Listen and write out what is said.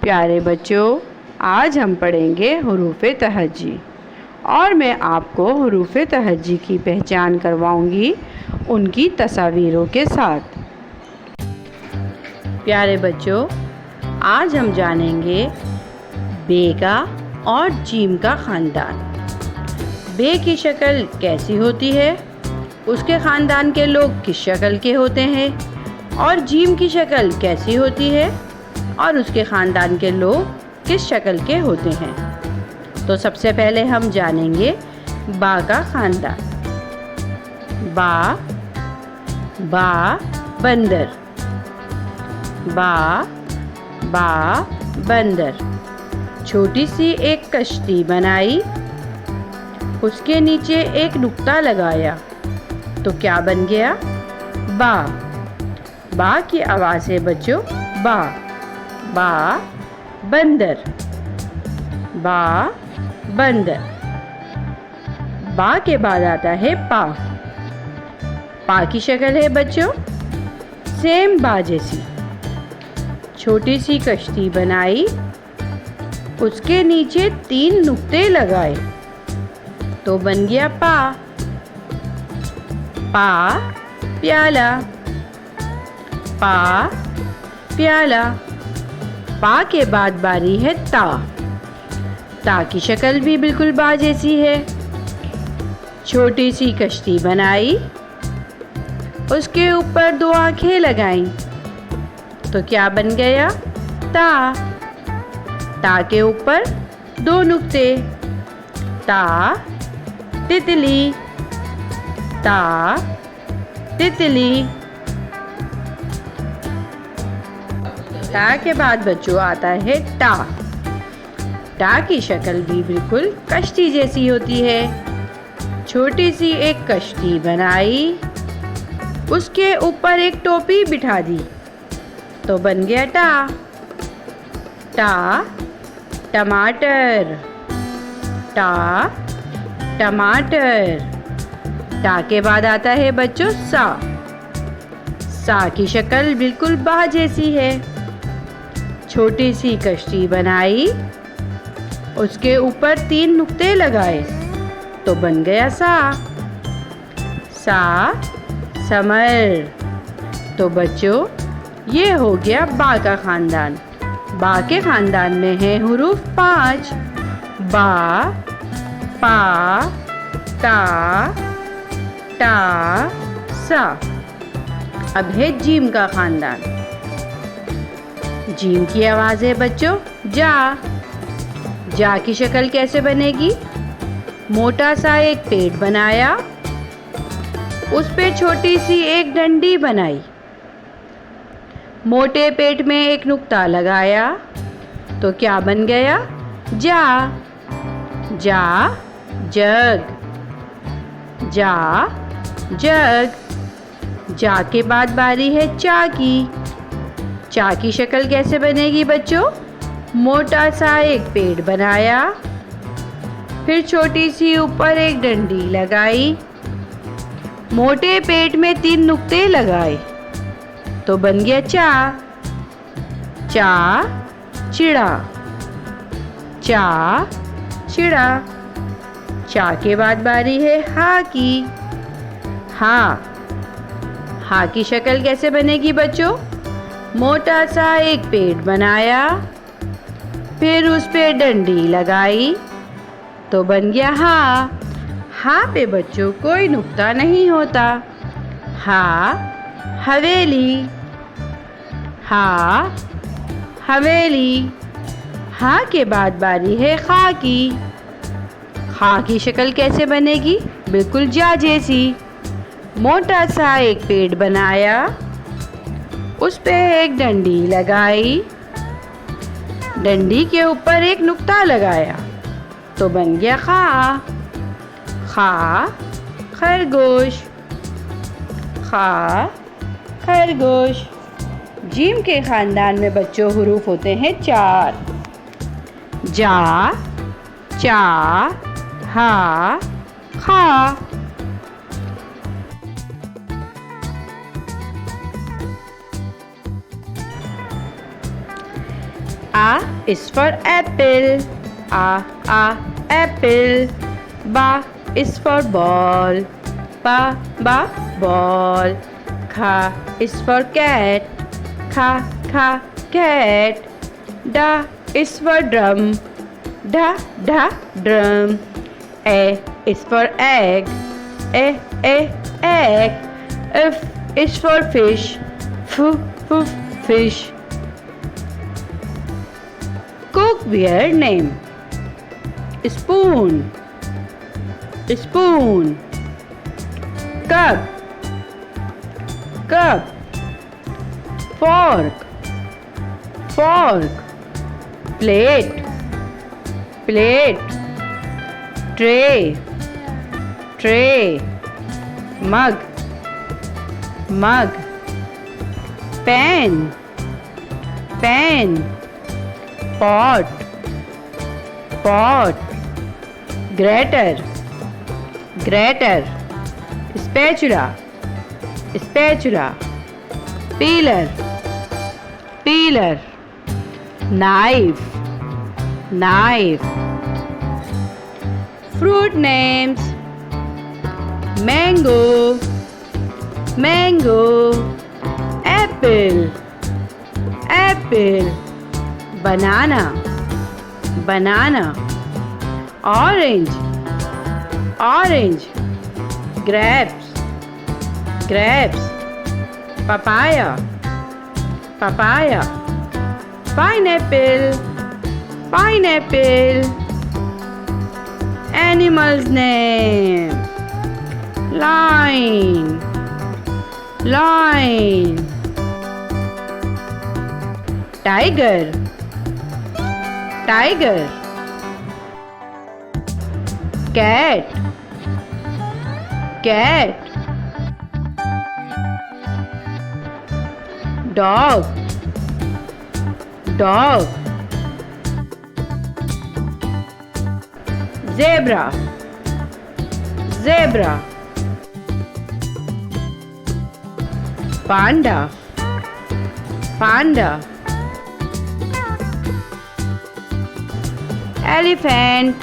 प्यारे बच्चों, आज हम पढ़ेंगे हुरूफ़े तहज्जी और मैं आपको हुरूफ़े तहज्जी की पहचान करवाऊंगी उनकी तस्वीरों के साथ। प्यारे बच्चों, आज हम जानेंगे बे का और जीम का ख़ानदान। बे की शक्ल कैसी होती है, उसके ख़ानदान के लोग किस शक्ल के होते हैं, और जीम की शक्ल कैसी होती है और उसके ख़ानदान के लोग किस शक्ल के होते हैं। तो सबसे पहले हम जानेंगे बा का ख़ानदान। बा बंदर, बा बंदर। छोटी सी एक कश्ती बनाई, उसके नीचे एक नुक्ता लगाया, तो क्या बन गया? बा की आवाज़ है बच्चों, बा बंदर, बंदर। बा के बाद आता है पा की शक्ल है बच्चों सेम बा जैसी। छोटी सी कश्ती बनाई, उसके नीचे 3 नुक्ते लगाए, तो बन गया पा प्याला, प्याला। पा के बाद बारी है ता की शक्ल भी बिल्कुल बा जैसी है। छोटी सी कश्ती बनाई, उसके ऊपर 2 आंखें लगाई, तो क्या बन गया? ता के ऊपर 2 नुक्ते, तितली, तितली। ता के बाद बच्चों आता है टा की शक्ल भी बिल्कुल कश्ती जैसी होती है। छोटी सी एक कश्ती बनाई, उसके ऊपर एक टोपी बिठा दी, तो बन गया टमाटर, टमाटर। टा के बाद आता है बच्चों सा की शक्ल बिल्कुल बा जैसी है। छोटी सी कश्ती बनाई, उसके ऊपर 3 नुक्ते लगाए, तो बन गया समर। तो बच्चों, ये हो गया बा का ख़ानदान। बा के ख़ानदान में है हुरूफ 5, बा, पा, ता, सा। अब है जीम का ख़ानदान। जीम की आवाज़ है बच्चों जा की शक्ल कैसे बनेगी? मोटा सा एक पेड़ बनाया, उस पे छोटी सी एक डंडी बनाई, मोटे पेट में एक नुक्ता लगाया, तो क्या बन गया? जग। जा के बाद बारी है चा की शक्ल कैसे बनेगी बच्चों? मोटा सा एक पेड़ बनाया, फिर छोटी सी ऊपर एक डंडी लगाई, मोटे पेट में 3 नुक्ते लगाए, तो बन गया चिड़ा। चा के बाद बारी है हा की शक्ल कैसे बनेगी बच्चों? मोटा सा एक पेड़ बनाया, फिर उस पे डंडी लगाई, तो बन गया हा पे बच्चों कोई नुक्ता नहीं होता। हवेली। हा के बाद बारी है खा की शक्ल कैसे बनेगी? बिल्कुल जा जैसी। मोटा सा एक पेड़ बनाया, उस पे एक डंडी लगाई, डंडी के ऊपर एक नुक्ता लगाया, तो बन गया खरगोश। जीम के ख़ानदान में बच्चों हुरूफ होते हैं 4, चा, हा, खा। A is for apple. Apple. Ba is for ball. Ba ball. Kha is for cat. Kha cat. Da is for drum. Da drum. A is for egg. Egg. F is for fish. F fish. Cookware name. Spoon. Cup. Fork. Plate. Tray. Mug. Pen. Pot. Grater. Spatula. Peeler. Knife. Fruit names. Mango. Apple. Banana. Orange. Grapes. Papaya. Pineapple. Animals name. Lion. Tiger. Cat. Dog. Zebra. Panda. Elephant.